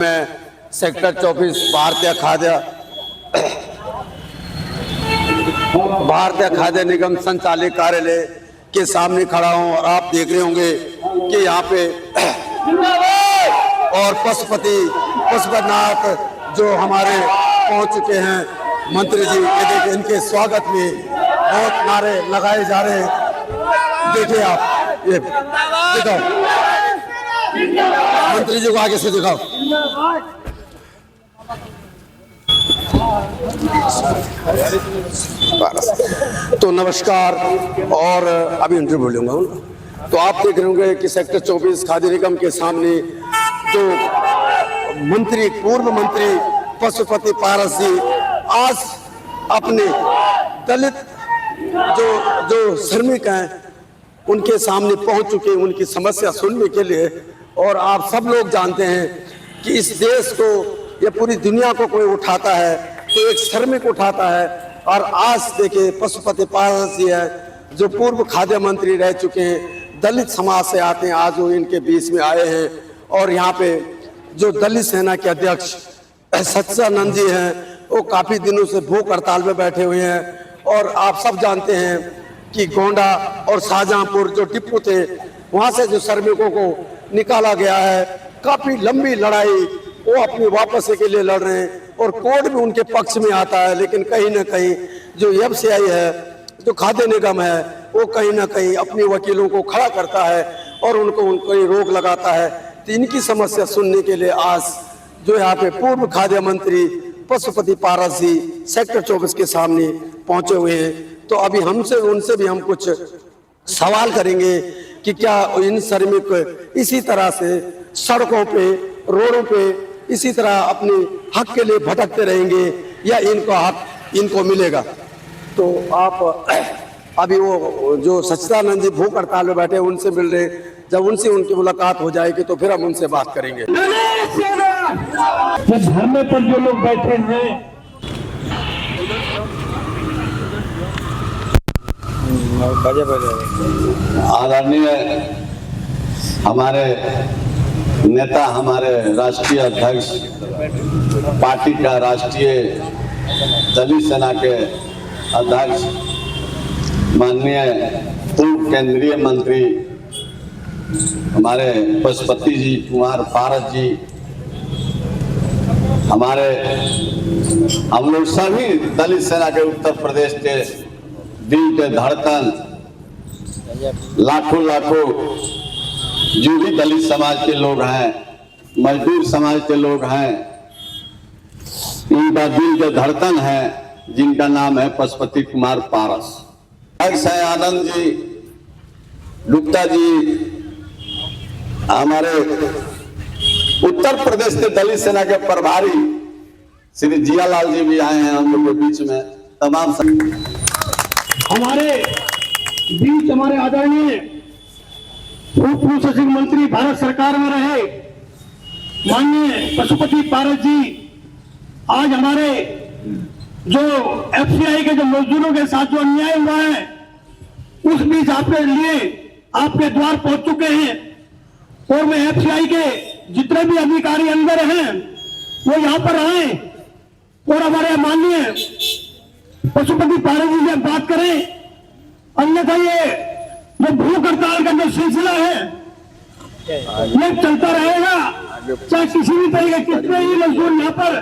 मैं सेक्टर 24 भारतीय खाद्य निगम संचालक कार्यालय के सामने खड़ा हूं और आप देख रहे होंगे कि यहाँ पे और पशुपतिनाथ जो हमारे पहुंच चुके हैं मंत्री जी, ये देखिए इनके स्वागत में बहुत नारे लगाए जा रहे हैं। देखिए आप ये दिखाओ, मंत्री जी को आगे से दिखाओ। तो नमस्कार, और अभी इंटरव्यू लूंगा। तो आप देख रहे होंगे कि सेक्टर 24 खाद्य निगम के सामने जो पूर्व मंत्री पशुपति पारस जी आज अपने दलित जो श्रमिक हैं उनके सामने पहुंच चुके हैं, उनकी समस्या सुनने के लिए। और आप सब लोग जानते हैं कि इस देश को या पूरी दुनिया को कोई उठाता है तो एक श्रमिक उठाता है। और आज देखिए पशुपति पारस जी है जो पूर्व खाद्य मंत्री रह चुके हैं, दलित समाज से आते हैं, आज वो इनके बीच में आए हैं। और यहाँ पे जो दलित सेना के अध्यक्ष सच्चिदानंद जी हैं वो काफी दिनों से भूख हड़ताल में बैठे हुए हैं। और आप सब जानते हैं कि गोंडा और शाहजहांपुर जो डिपो थे वहां से जो श्रमिकों को निकाला गया है, काफी लंबी लड़ाई वो अपनी वापसी के लिए लड़ रहे हैं और कोर्ट भी उनके पक्ष में आता है। लेकिन कहीं ना कहीं जो एफसीआई है, जो खाद्य निगम है, वो कहीं ना कहीं अपने वकीलों को खड़ा करता है और उनको रोक लगाता है। तो इनकी समस्या सुनने के लिए आज जो यहाँ पे पूर्व खाद्य मंत्री पशुपति पारस जी सेक्टर 24 के सामने पहुंचे हुए हैं। तो अभी उनसे भी हम कुछ सवाल करेंगे कि क्या इन श्रमिक इसी तरह से सड़कों पे, रोडों पे इसी तरह अपने हक के लिए भटकते रहेंगे या इनको हक इनको मिलेगा। तो आप अभी वो जो सच्चिदानंद जी भूख हड़ताल में बैठे उनसे मिल रहे, जब उनसे उनकी मुलाकात हो जाएगी तो फिर हम उनसे बात करेंगे। धरने पर जो लोग बैठे हैं, आदरणीय हमारे नेता, हमारे राष्ट्रीय अध्यक्ष, पार्टी का राष्ट्रीय दलित सेना के अध्यक्ष, माननीय पूर्व केंद्रीय मंत्री हमारे पशुपति जी कुमार पारस जी, हम लोग सभी दलित सेना के उत्तर प्रदेश के दिल के धड़कन, लाखों जो भी दलित समाज के लोग हैं, मजदूर समाज के लोग हैं, इनका दिल के धड़कन है, जिनका नाम है पशुपति कुमार पारस। आनंद जी, गुप्ता जी, हमारे उत्तर प्रदेश के दलित सेना के प्रभारी श्री जियालाल जी भी आए हैं हम लोग के बीच में। तमाम हमारे बीच हमारे आदरणीय पूर्व सचिव मंत्री भारत सरकार में रहे माननीय पशुपति पारस जी, आज हमारे जो एफसीआई के जो मजदूरों के साथ जो अन्याय हुआ है उस बीच आपके लिए आपके द्वार पहुंच चुके हैं। और मैं एफसीआई के जितने भी अधिकारी अंदर हैं वो यहाँ पर आए और हमारे माननीय पशुपति पारस जी से बात करें, अन्यथा ये जो भूख हड़ताल का जो सिलसिला है ये चलता रहेगा। चाहे किसी भी तरीके कितने ही मजदूर यहाँ पर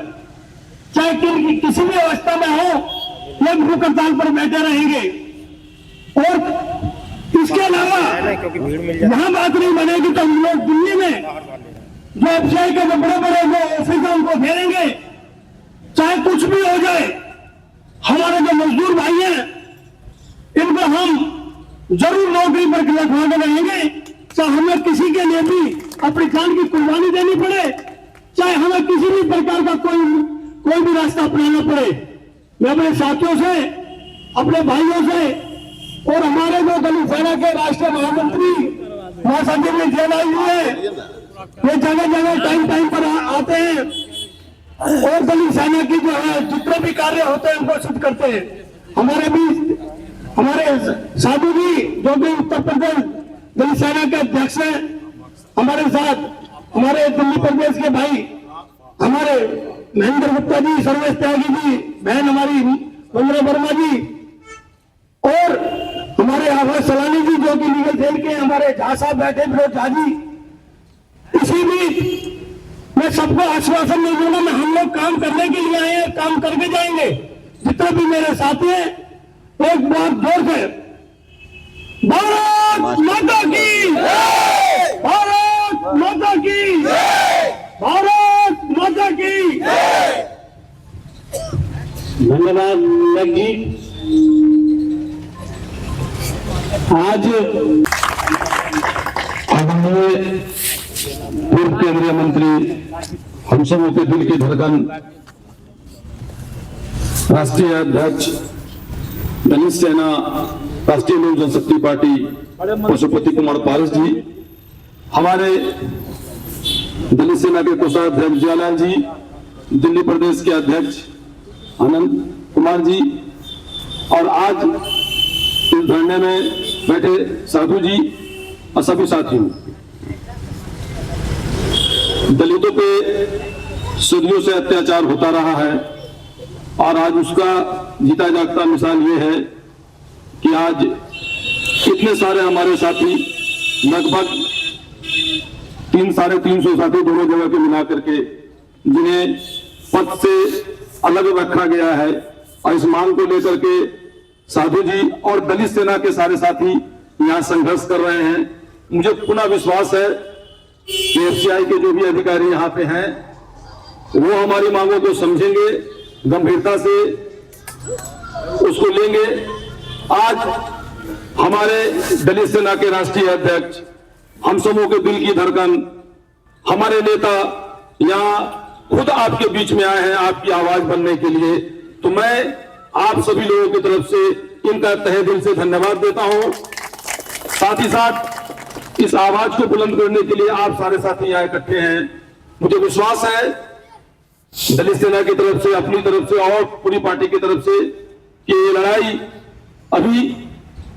चाहे किसी भी अवस्था में हो, ये भूख हड़ताल पर बैठे रहेंगे। और इसके अलावा यहाँ बात नहीं बनेगी तो हम लोग दिल्ली में जो एफसीआई के जो बड़े जो ऑफिस है उनको घेरेंगे, चाहे कुछ भी हो जाए। हमारे जो मजदूर भाई हैं इनको हम जरूर नौकरी पर रखवा के रहेंगे, चाहे हमें किसी के लिए भी अपनी जान की कुर्बानी देनी पड़े, चाहे हमें किसी भी प्रकार का कोई भी रास्ता अपनाना पड़े। मैं अपने साथियों से, अपने भाइयों से और हमारे जो दलित सेना के राष्ट्रीय महामंत्री महासचिव में जेल आए हुए हैं, ये जगह जगह टाइम पर आते हैं और दलित सेना की जो है जितने भी कार्य होते हैं उनको सिद्ध करते हैं। हमारे बीच हमारे साधु जी जो कि उत्तर प्रदेश दलित सेना के अध्यक्ष हैं, हमारे साथ हमारे दिल्ली प्रदेश के भाई हमारे महेंद्र गुप्ता जी, सर्वेश त्यागी जी, बहन हमारी वंदना वर्मा जी और हमारे आवाज सलानी जी जो कि लीगल सेल के हमारे झा साहब बैठे, विनोद झा जी। इसी बीच मैं सबको आश्वासन नहीं दूंगा, मैं हम लोग काम करने के लिए आए हैं, काम करके जाएंगे। जितने भी मेरे साथी हैं एक बार जोर से भारत माता की, भारत माता की, भारत माता की। धन्यवाद नायक जी। आज आदरणीय पूर्व केंद्रीय मंत्री, हम सबों के दिल की धड़कन, राष्ट्रीय अध्यक्ष दलित सेना राष्ट्रीय लोक जनशक्ति पार्टी पशुपति कुमार पारस जी, हमारे दलित सेना के कोषाध्यक्ष जयलाल जी, दिल्ली प्रदेश के अध्यक्ष आनंद कुमार जी और आज इस धरने में बैठे साधु जी और सभी साथियों। दलितों पे सदियों से अत्याचार होता रहा है और आज उसका जीता जागता मिसाल ये है कि आज इतने सारे हमारे साथी, लगभग 300-350 साथी दोनों जगह के मिला करके, जिन्हें पद से अलग रखा गया है और इस मांग को लेकर के साधु जी और दलित सेना के सारे साथी यहाँ संघर्ष कर रहे हैं। मुझे पुनः विश्वास है कि एफसीआई के जो भी अधिकारी यहाँ पे हैं वो हमारी मांगों को समझेंगे, गंभीरता से उसको लेंगे। आज हमारे दलित सेना के राष्ट्रीय अध्यक्ष, हम सबों के दिल की धड़कन, हमारे नेता यहाँ खुद आपके बीच में आए हैं आपकी आवाज बनने के लिए। तो मैं आप सभी लोगों की तरफ से इनका तहे दिल से धन्यवाद देता हूं। साथ ही साथ इस आवाज को बुलंद करने के लिए आप सारे साथी यहाँ इकट्ठे हैं। मुझे विश्वास है दलित सेना की तरफ से, अपनी तरफ से और पूरी पार्टी की तरफ से कि ये लड़ाई अभी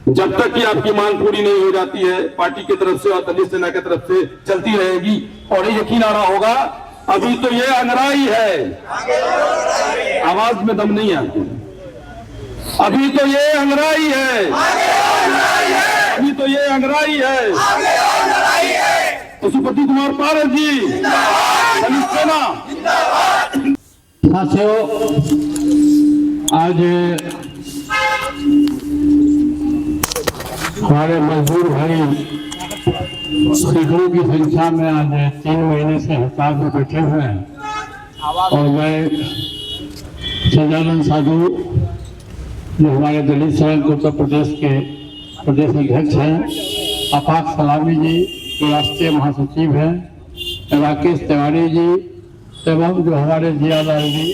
जब तक कि आपकी मांग पूरी नहीं हो जाती है, पार्टी की तरफ से और दलित सेना की तरफ से चलती रहेगी। और ये यकीन आना होगा, अभी तो ये अंगड़ाई है, आवाज में दम नहीं आती, अभी तो ये अंगड़ाई है, अभी तो ये अंगड़ाई है। पशुपति कुमार पारस जी, दलित सेना। साथियों, आज हमारे मजदूर भाई सैकड़ों की संख्या में आज 3 महीने से हड़ताल में बैठे हुए हैं और मैं सजानंद साधु जो हमारे दलित सेना उत्तर प्रदेश के प्रदेश अध्यक्ष हैं, आफाक सलामी जी जो राष्ट्रीय महासचिव हैं, राकेश तिवारी जी एवं जो हमारे जियालाल जी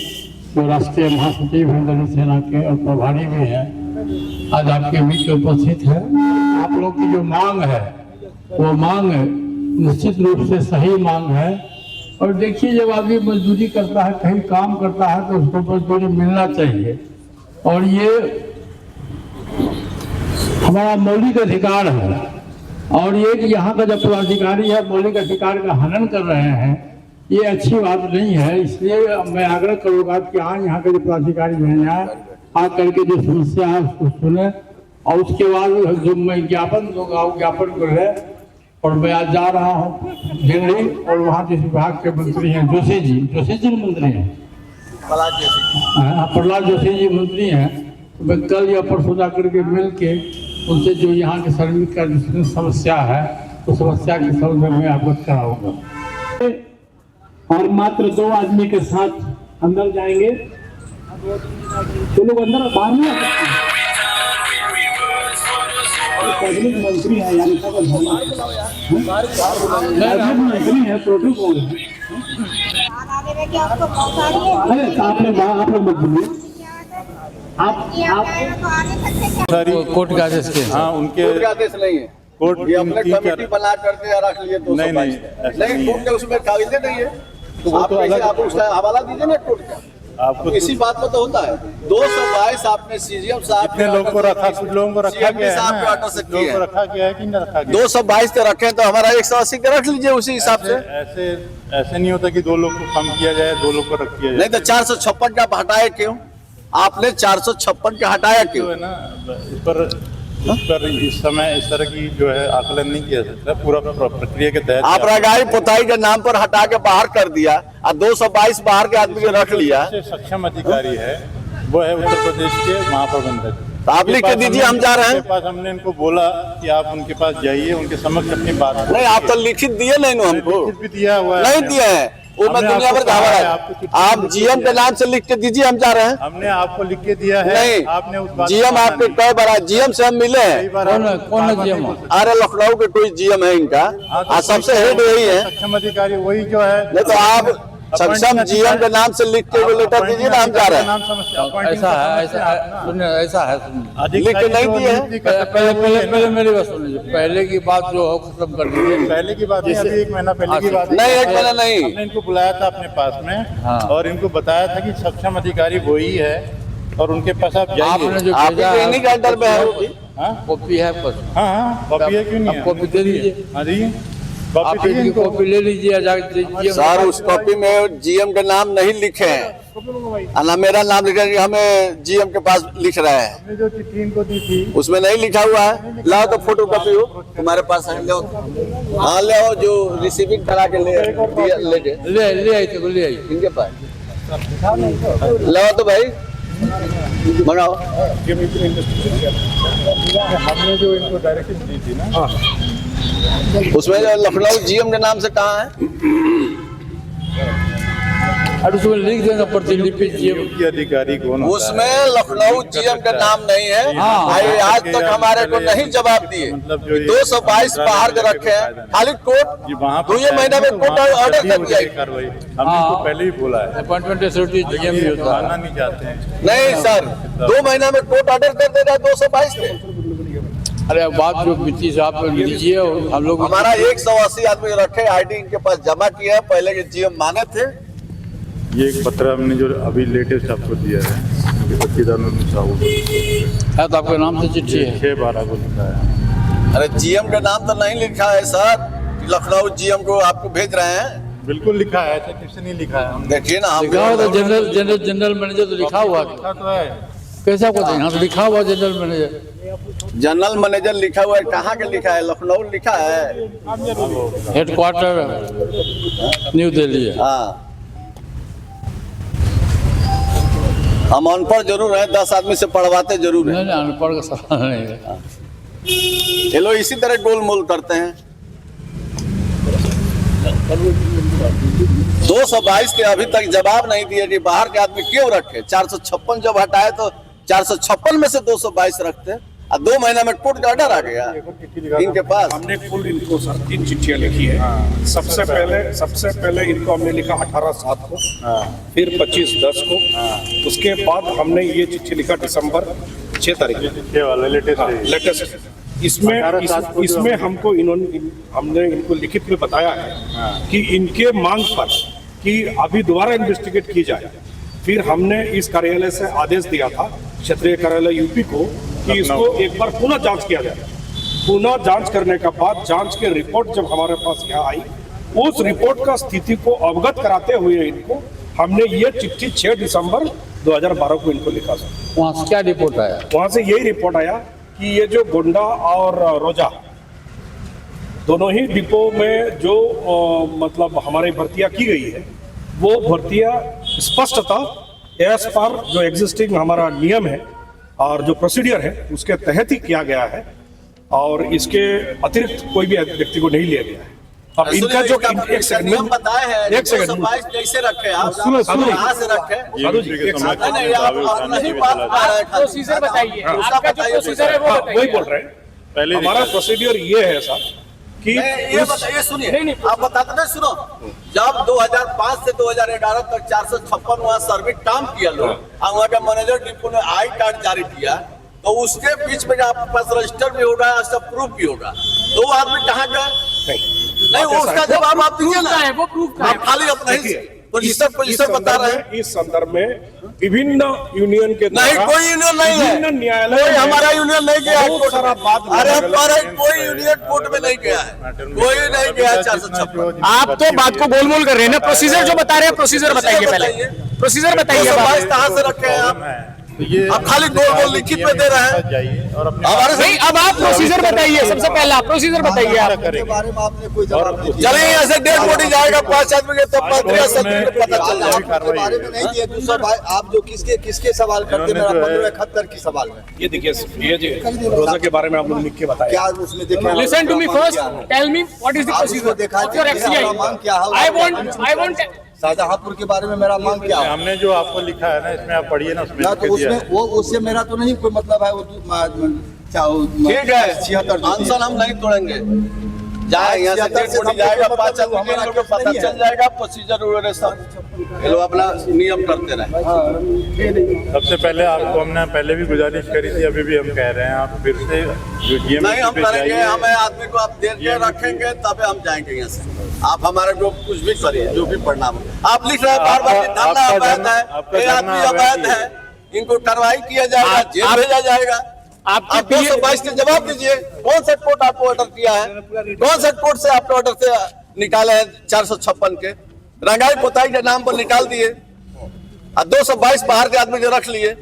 जो राष्ट्रीय महासचिव हैं दलित सेना के और प्रभारी भी हैं, आज आपके बीच में उपस्थित है। आप लोग की जो मांग है वो मांग निश्चित रूप से सही मांग है। और देखिए, जब आदमी मजदूरी करता है, कहीं काम करता है तो उसको मजदूरी मिलना चाहिए और ये हमारा मौलिक अधिकार है। और ये कि यहाँ का जो पदाधिकारी है मौलिक अधिकार का हनन कर रहे हैं, ये अच्छी बात नहीं है। इसलिए मैं आग्रह करूँगा कि हाँ, यहाँ के जो पदाधिकारी हैं आकर के जो समस्या है उसको सुने और उसके बाद जो मैं ज्ञापन दूंगा वो ज्ञापन को ले। और मैं आज जा रहा हूँ दिल्ली और वहाँ जिस विभाग के मंत्री हैं जोशी जी मंत्री हैं, प्रहलाद जोशी जी मंत्री हैं, तो मैं कल या परसों जा करके मिल के उनसे जो यहाँ के श्रमिक का जितनी समस्या है उस समस्या के संबंध में अवगत कराऊंगा। और मात्र 2 आदमी के साथ अंदर जाएंगे, तो लोग अंदर बाहर नहीं आ सकते। कैबिनेट मंत्री है यानी मंत्री है, प्रोटोकॉल है। अरे आप लोग मत बोलिए, आप कोर्ट के आदेश के, हाँ उनके कोर्ट के आदेश नहीं है। कोर्ट ये अपने कमेटी बना करके रख लिए 222 नहीं कोर्ट के उसमें कागज नहीं है, तो आप कैसे आप उसका हवाला दीजिए ना कोर्ट का। आपको इसी बात में तो होता है 222 आपने सीजीएम साहब कितने लोगों को रखा, कुछ लोगों को रखा गया है साहब के ना, ऑर्डर से कुछ लोगों किए को हैं। रखा गया है कि नहीं रखा गया? 222 तो रखे तो हमारा 180 का रख लीजिए उसी हिसाब से। ऐसे ऐसे नहीं होता कि 2 लोग को कम किया जाए, 2 लोग को रख किया जाए। नहीं तो 456 का आप हटाए क्यों? आपने 456 का हटाया जो क्यों? है ना, इस पर इस समय इस तरह की जो है आकलन नहीं किया सकता, पूरा प्रक्रिया के तहत आप रंगाई पुताई के नाम पर हटा के बाहर कर दिया और 222 बाहर के आदमी को रख लिया। सबसे सक्षम अधिकारी है वो है उत्तर प्रदेश के महाप्रबंधक। तो आप लिख के दीजिए, हम जा रहे हैं। उनके पास हमने इनको बोला कि आप उनके पास जाइए, उनके समक्ष अपनी बात नहीं आप तो लिखित दिए नहीं ना हमको, लिखित भी दिया हुआ है नहीं हमने। दिए हैं वो मैं हमने दुनिया आपको भर कहा खबर है, है। आपको चिट्ठी आप में जीएम के नाम से लिख के दीजिए, हम जा रहे हैं। हमने आपको लिख के दिया है, नहीं आपने उस बात जीएम को आपके माना कई बार जीएम से हम मिले नहीं। कई हैं। बार कौन है? आप कौन है बार-बार GM? नहीं बोल सकते। अरे लखनऊ के कोई जीएम है इनका हाँ, तो और सबसे हेड यही है। सक्षम अधिकारी वही जो है। नहीं तो आप सक्षम जीएम के नाम से लिख के वो लेटर दीजिए ना, हम जा रहे हैं। ऐसा है, ऐसा है, सुनिए, ऐसा है, सुनिए। लिख के नहीं दिए हैं। पहले मेरी बात सुनिए, पहले की बात जो हो खत्म कर दीजिए। पहले की बात नहीं, अभी 1 महीना पहले की बात है। नहीं 1 महीना नहीं, हमने इनको बुलाया था अपने पास में हाँ। और इनको बताया था कि सक्षम अधिकारी वही है और उनके पास आप आपने जाइए। जो आप भेजा ही इन्हीं के अंडर में है वो भी। हाँ कॉपी है बस। हाँ कॉपी है, क्यों नहीं है? आप कॉपी दे दीजिए। हाँ जी, आप कॉपी दीजिए इनकी इनको। कॉपी ले लीजिए, जाके दीजिए। सर उस कॉपी में जीएम के नाम नहीं लिखे हैं और ना मेरा नाम लिखा है, हमें जीएम के पास लिख रहा है, हमने जो चिट्ठी इनको दी थी उसमें नहीं लिखा हुआ है। लाओ तो फोटो कॉपी हो तुम्हारे पास है, ले हाँ ले आओ, जो रिसीविंग करा के ले के ले आई तो ले आई। इनके पास लाओ तो भाई मंगाओ। हमने जो इनको डायरेक्शन दी थी ना, उसमें जो लखनऊ जीएम के नाम से कहाँ है? और उसमें लिख देना प्रतिलिपि GM। की अधिकारी कौन होता है? उसमें लखनऊ जीएम का नाम नहीं है। हाँ। भाई आज तक हमारे को नहीं जवाब दिए। मतलब जो ये 222 बाहर के रखे हैं, खाली कोर्ट जी, वहाँ 2 महीने में कोर्ट ऑर्डर कर दिया। कार्रवाई हमने इनको पहले ही बोला है, अपॉइंटमेंट अथॉरिटी GM भी होता मानना है। नहीं चाहते हैं। नहीं सर 2 महीने में कोर्ट ऑर्डर कर देगा 222 पे। अरे अब बात जो बीती से आप लीजिए और हम लोग हमारा 180 आदमी रखे, आईडी इनके पास जमा किया है, पहले के जीएम माने थे। ये एक पत्र हमने जो अभी लेटेस्ट आपको दिया है, सच्चिदानंद साहू है तो आपके नाम से चिट्ठी है। 6/12 को लिखा है। अरे जीएम का नाम तो नहीं लिखा है सर, लखनऊ जीएम को आपको भेज रहे हैं। बिल्कुल लिखा है, ऐसा किसने नहीं लिखा है। हमने देखिए ना, हम लिखा हुआ तो जनरल मैनेजर तो लिखा हुआ है। लिखा तो है। कैसे आपको दें? हाँ तो लिखा हुआ जनरल मैनेजर। जनरल मैनेजर लिखा हुआ है, कहाँ का लिखा है? लखनऊ लिखा है। हेडक्वार्टर न्यू दिल्ली है। हाँ हम अनपढ़ जरूर हैं, 10 आदमी से पढ़वाते जरूर हैं। नहीं नहीं, अनपढ़ का सवाल नहीं है। ये लोग इसी तरह गोल मोल करते हैं। 222 के अभी तक जवाब नहीं दिए कि बाहर के आदमी क्यों रखे। 456 जब हटाए तो 456 में से 222 रखते और 2 महीने में कोर्ट का ऑर्डर आ गया इनके पास। हमने कुल इनको सर 3 चिट्ठियां लिखी है। सबसे पहले इनको हमने लिखा 18/7 को, फिर 25/10 को, उसके बाद हमने ये चिट्ठी लिखा दिसंबर 6 तारीख को, ये वाला लेटेस्ट लेटेस्ट। इसमें हमको हमने इनको लिखित में बताया है कि इनके मांग पर कि अभी दोबारा इन्वेस्टिगेट की जाए। फिर हमने इस कार्यालय से आदेश दिया था, क्षेत्रीय कार्यालय यूपी को, कि इसको एक बार पुनः जांच किया जाए। पुनः जांच करने के बाद जांच के रिपोर्ट जब हमारे पास यहाँ आई, उस रिपोर्ट का स्थिति को अवगत कराते हुए इनको हमने ये चिट्ठी 6 दिसंबर 2012 को इनको लिखा था। वहाँ से क्या रिपोर्ट आया? वहां से यही रिपोर्ट आया कि ये जो गोंडा और रोजा दोनों ही डिपो में जो मतलब हमारी भर्तियां की गई है, वो भर्तियां स्पष्टतः एज पर जो एग्जिस्टिंग हमारा नियम है और जो प्रोसीडियर है उसके तहत ही किया गया है और इसके अतिरिक्त कोई भी व्यक्ति को नहीं लिया गया है। अब इनका जो एक सेकंड बताए हैं, एक सेकंड 222 कैसे रखे आप? सुनो, सुनो। कहाँ से रखे? साधु जी, एक सेकंड। नहीं, आप नहीं बात कर रहे हैं। प्रोसीजर बताइए, आपका जो प्रोसीजर है वो हाँ, बताइए। वही बोल रहे हैं। पहले हमारा प्रोसीडियर ये है सर कि ये बताइए, सुनिए, आप बताते नहीं, सुनो। जब 2005 से 2011 तक 456 वहाँ सर्विस काम किया लोग, और वहाँ का मैनेजर डिपो ने आई कार्ड जारी किया, तो उसके बीच में आपके पास रजिस्टर भी होगा, सब प्रूफ भी होगा। 2 आदमी कहाँ गए? नहीं, वो उसका जवाब आप दीजिए ना। वो प्रूफ का है। आप खाली अपना ही पोजीशन बता रहे हैं। इस संदर्भ में विभिन्न यूनियन के नहीं, कोई यूनियन नहीं है, विभिन्न न्यायालय कोई हमारा यूनियन नहीं गया है बहुत कोर्ट सारा में। बात अरे अलग-अलग हमारा है। कोई यूनियन कोर्ट में नहीं गया है, कोई नहीं गया है 456। आप तो बात को गोलमोल कर रहे हैं ना। प्रोसीजर जो बता रहे हैं, प्रोसीजर बताइए पहले, प्रोसीजर बताइए। 222 कहाँ से रखे हैं आप? आप खाली गोल लिखित में दे रहे हैं। जाइए और अपने हमारे से नहीं, अब आप प्रोसीजर बताइए, सबसे पहला प्रोसीजर बताइए आप। चलिए यहाँ से डेड बॉडी जाएगा 5 आदमी के, तब मंत्री सचिव को पता चल जाएगा। आपके बारे में नहीं दिए दूसरा भाई, आप जो किसके सवाल करते मेरा 1571 की सवाल में ये देखिए, ये जो रोजा के बारे में आप लोग लिख के बताया। क्या उसमें देखा? Listen to me first, tell me what is the आप उसको प्रोसीजर देखा ऑफ योर मेरा मांग क्या है? आई वांट शाहजहांपुर के बारे में मेरा मांग क्या है? हमने जो आपको लिखा है ना, इसमें आप पढ़िए ना, उसमें ना लिख के तो दिया उसमें है। वो उससे मेरा तो नहीं कोई मतलब है। वो ठीक है, 76 आंसर हम नहीं तोड़ेंगे। जाए यहाँ से डेड बॉडी जाएगा 5 आदमी के, लोगों को पता चल जाएगा। प्रोसीजर वगैरह सब ये लोग अपना नियम करते रहे। सबसे पहले आपको हमने पहले भी गुजारिश करी थी, अभी भी हम कह रहे हैं, आप फिर से जो GM नहीं हम पे करेंगे, जाइए। हमें आदमी को आप देर के रखेंगे तब हम जाएंगे यहाँ से। आप हमारे को कुछ भी करिए, जो भी पढ़ना हो। आप लिख रहे हैं बार बार कि धरना आपका अवैध धरना- है, आपका ये धरना आदमी अवैध अवैध है, इनको कार्रवाई किया जाएगा, जेल भेजा जाएगा। आपके आप 222 के जवाब दीजिए। कौन सा कोर्ट आपको ऑर्डर किया है? कौन सा कोर्ट से आपने ऑर्डर से निकाले हैं 456 के? रंगाई पोताई के नाम पर निकाल दिए और 222 बाहर के आदमी के रख लिए।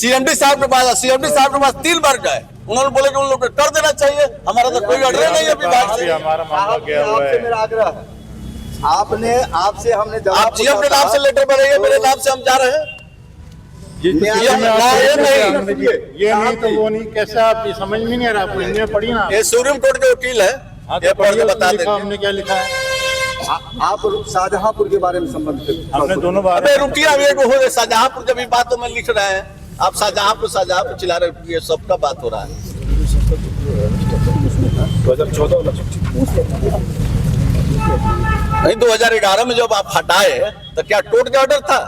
CMD साहब के पास 3 बार गए, उन्होंने बोले कि उन लोग को कर देना चाहिए। हमारा तो कोई ऑर्डर नहीं है अभी बाहर अभी से। हमारा मामला गया हुआ आपसे है। मेरा आग्रह, आपसे हमने आप जवाब GM के नाम से लेटर बनाइए, मेरे नाम से हम जा रहे हैं। ये ये नहीं तो वो नहीं, कैसे आप ये समझ में नहीं आ रहा आपको? इनमें पढ़िए ना। ये सुप्रीम कोर्ट के वकील है, हाँ, ये तो पढ़ के पढ़िए, बता लिखा देंगे। हमने क्या लिखा है। आप शाहजहांपुर के बारे में संबंधित हमने दोनों बार अबे रुकिए, अभी एक हो शाहजहांपुर जब बात तो मैं लिख रहे हैं, आप शाहजहांपुर चिल्ला रहे हैं, सबका बात हो रहा है। 2014 नहीं 2011 में जब आप हटाए तो क्या कोर्ट का ऑर्डर था?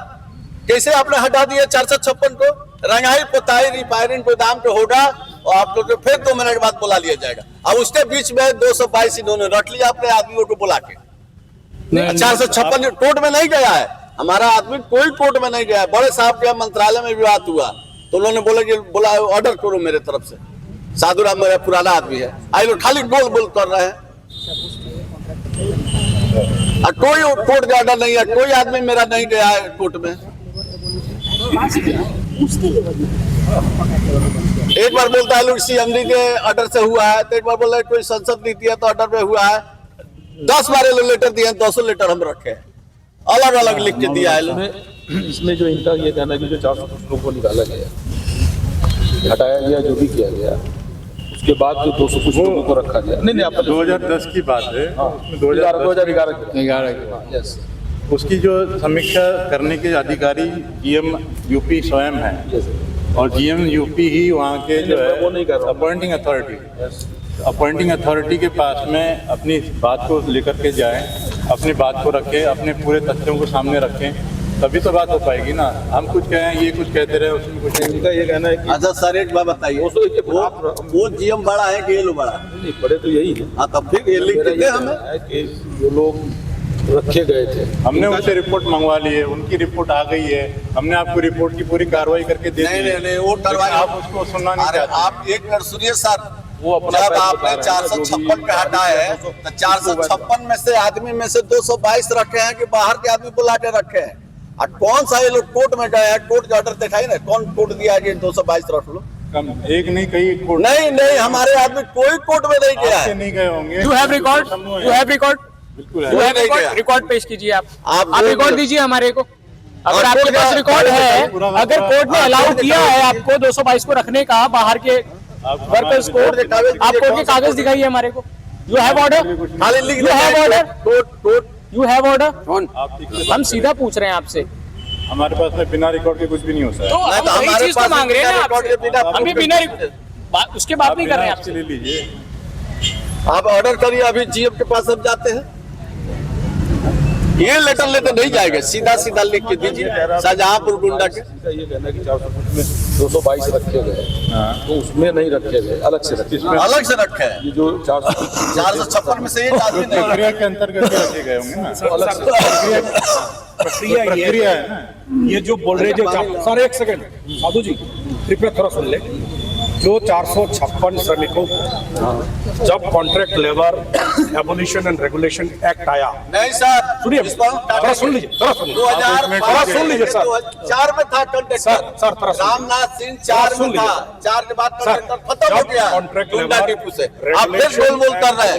कैसे आपने हटा दिया 456 को? रंगाई पोताई रिपेयरिंग गोदाम पे होगा और आप लोग को फिर 2 मिनट के बाद बुला लिया जाएगा। अब उसके बीच में 222 इन्होंने रख लिया अपने आदमियों को बुला के। 456 कोर्ट में नहीं गया है, हमारा आदमी कोई कोर्ट में नहीं गया है। बड़े साहब के मंत्रालय में विवाद हुआ तो उन्होंने बोला कि बुला ऑर्डर करो मेरे तरफ से। साधुराम मेरा पुराना आदमी है, आई लोग खाली बोल कर रहे हैं। कोई कोर्ट का ऑर्डर नहीं है, कोई आदमी मेरा नहीं गया है कोर्ट में। एक बार बोलता है लोग CMD के ऑर्डर से हुआ है, तो एक बार बोल रहे कोई संसद नीति है तो ऑर्डर में हुआ है। 10 बार लेटर दिए, 200 लेटर हम रखे हैं, अलग अलग लिख के दिया है लोग। इसमें जो इनका ये कहना है कि जो 400 कुछ लोगों को निकाला गया, हटाया गया, जो भी किया गया, उसके बाद जो 200 कुछ लोगों को रखा गया। नहीं आप 2010 की बात है, उसमें 2011 यस, उसकी जो समीक्षा करने के अधिकारी GM UP स्वयं है, और GM UP ही वहाँ के जो है वो नहीं कर रहा। अपॉइंटिंग अथॉरिटी के पास में अपनी बात को लेकर के जाएं, अपनी बात को रखें, अपने पूरे तथ्यों को सामने रखें, तभी तो बात हो पाएगी ना। हम कुछ कहें, ये कुछ कहते रहे, उसमें कुछ इनका ये कहना है कि अच्छा सर एक बात बताइए, वो GM बड़ा है कि ये लोग बड़ा है? नहीं पड़े तो यही है। हाँ तब फिर ये लिख मेरा के ये हमें। कहना है कि जो लोग रखे गए थे, हमने उनसे रिपोर्ट मंगवा ली है, उनकी रिपोर्ट आ गई है, हमने आपको रिपोर्ट की पूरी कार्रवाई करके दे दी नहीं है। नहीं नहीं, वो कार्रवाई आप उसको सुनना नहीं अरे चाहते। आप एक मिनट सुनिए सर, वो अपना जब फैसला आपने बता रहे हैं, 456 पे हटाए हैं तो 456 में से आदमी में से 222 रखे हैं कि बाहर के आदमी बुला के रखे हैं? और कौन सा ये लोग कोर्ट में गए हैं? कोर्ट का ऑर्डर दिखाई ना, कौन कोर्ट दिया है कि 222 रख लो? कम एक नहीं, कई कोर्ट नहीं हमारे आदमी कोई कोर्ट में नहीं गया आपसे है। नहीं गए होंगे। You have record, you have record, बिल्कुल यू है। हैव नहीं रिकॉर्ड, गया। रिकॉर्ड पेश कीजिए आप आप रिकॉर्ड दीजिए हमारे को। अगर और आपके कोर्ट पास का- रिकॉर्ड है, पूरा- अगर कोर्ट ने हाँ, अलाउ कोर्ट किया दिखाओ। है आपको 222 को रखने का बाहर के वर्कर्स को, कोर्ट के कागज आप कोर्ट के कागज दिखाइए हमारे को। यू हैव ऑर्डर, खाली लिख you have order, court you have order. आप ठीक से- हम सीधा पूछ रहे हैं आपसे, हमारे पास में बिना रिकॉर्ड के कुछ भी नहीं होता है। तो नहीं, हम तो वही हमारे चीज तो पास मांग रहे हैं ना बिना रिकॉर्ड के आपसे। बिना हम भी बिना उसके बात नहीं कर रहे हैं आपसे आपसे। ले लीजिए। आप ऑर्डर करिए, अभी GM के पास हम जाते हैं। ये लेटर लेते नहीं जाएगा, सीधा सीधा लिख के दीजिए शाहजहांपुर गुंडा के। इनका ये कहना है कि 400 में 222 रखे गए, तो उसमें नहीं रखे गए, अलग से रखे गए। अलग से रखे हैं, ये जो 456 में से एक आदमी नहीं प्रक्रिया के अंतर्गत रखे गए होंगे ना। प्रक्रिया ये है, ये जो बोल रहे जो सर एक सेकंड साधु जी कृपया थोड़ा सुन ले। जो 456 श्रमिकों को जब contract labour abolition and regulation act आया, नहीं सर, सुनिए थोड़ा सुन लीजिए, थोड़ा सुन लीजिए सर। 4 में था कॉन्ट्रैक्ट, सर थोड़ा रामनाथ सिंह 4 में था, 4 के बाद कॉन्ट्रैक्ट खत्म हो गया कॉन्ट्रैक्ट गुंडा लेबर टिप्पू से। आप फिर गोलमोल कर रहे हैं,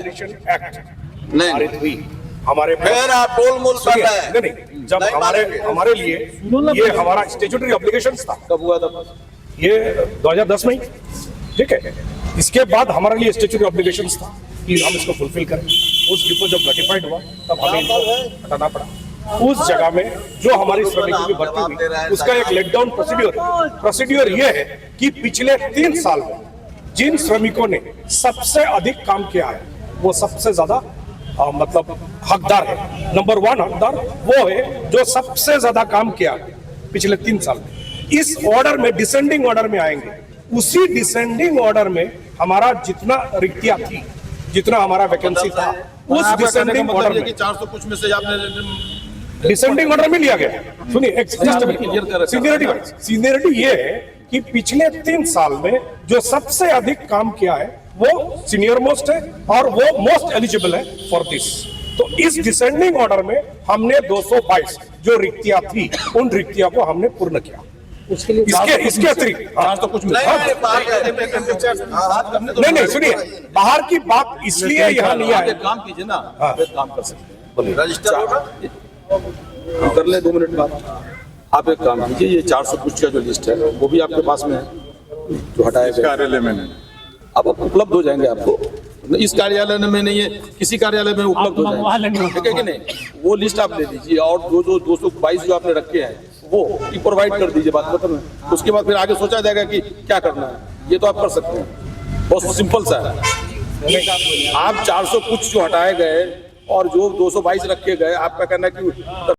एक्ट नहीं पारित हुई हमारे फिर आप गोलमोल कर रहे हैं। नहीं, जब नहीं हमारे लिए ये हमारा स्टैट्यूटरी ऑब्लिगेशंस था। कब हुआ था? ये 2010 में, ठीक है। इसके बाद हमारे लिए स्टैट्यूटरी ऑब्लिगेशंस था कि हम इसको फुलफिल करें। उस डिपो जब नोटिफाइड हुआ तब हमें इनको हटाना पड़ा। उस जगह में जो हमारी श्रमिकों की भर्ती हुई उसका एक लेटडाउन प्रोसीड्यूर ये है कि पिछले 3 साल में जिन श्रमिकों ने सबसे अधिक काम किया है वो सबसे ज्यादा मतलब हकदार है। नंबर 1 हकदार वो है जो सबसे ज्यादा काम किया है पिछले 3 साल में। इस ऑर्डर में डिसेंडिंग ऑर्डर में आएंगे, उसी डिसेंडिंग ऑर्डर में हमारा जितना रिक्तियां थी, जितना हमारा वैकेंसी था, उस डिसेंडिंग ऑर्डर में 400 कुछ में से आपने डिसेंडिंग ऑर्डर में लिया गया। सुनिए सीनियरिटी ये है कि पिछले 3 साल में जो सबसे अधिक काम किया है वो सीनियर मोस्ट है और वो मोस्ट एलिजिबल है फॉर दिस। तो इस डिसेंडिंग ऑर्डर में हमने 222 जो रिक्तियां थी उन रिक्तियां को हमने पूर्ण किया। इसके अतिरिक्त तो कुछ नहीं सुनिए, बाहर की बात इसलिए यहाँ नहीं आए। काम कीजिए ना, फिर काम कर सकते हैं। रजिस्टर कर ले 2 मिनट बाद। आप एक काम कीजिए, ये 400 कुछ का जो लिस्ट है वो भी आपके पास में है जो हटाया गया कार्यालय में अब उपलब्ध हो जाएंगे आपको। इस कार्यालय में नहीं है, किसी कार्यालय में उपलब्ध हो जाएंगे, ठीक है कि नहीं? वो लिस्ट आप ले लीजिए और जो 222 जो आपने रखे हैं वो प्रोवाइड कर दीजिए, बात खत्म है। उसके बाद फिर आगे सोचा जाएगा कि क्या करना है। ये तो आप कर सकते हैं, बहुत सिंपल सा है। आप 400 कुछ जो हटाए गए और जो 222 रखे गए, आपका कहना है कि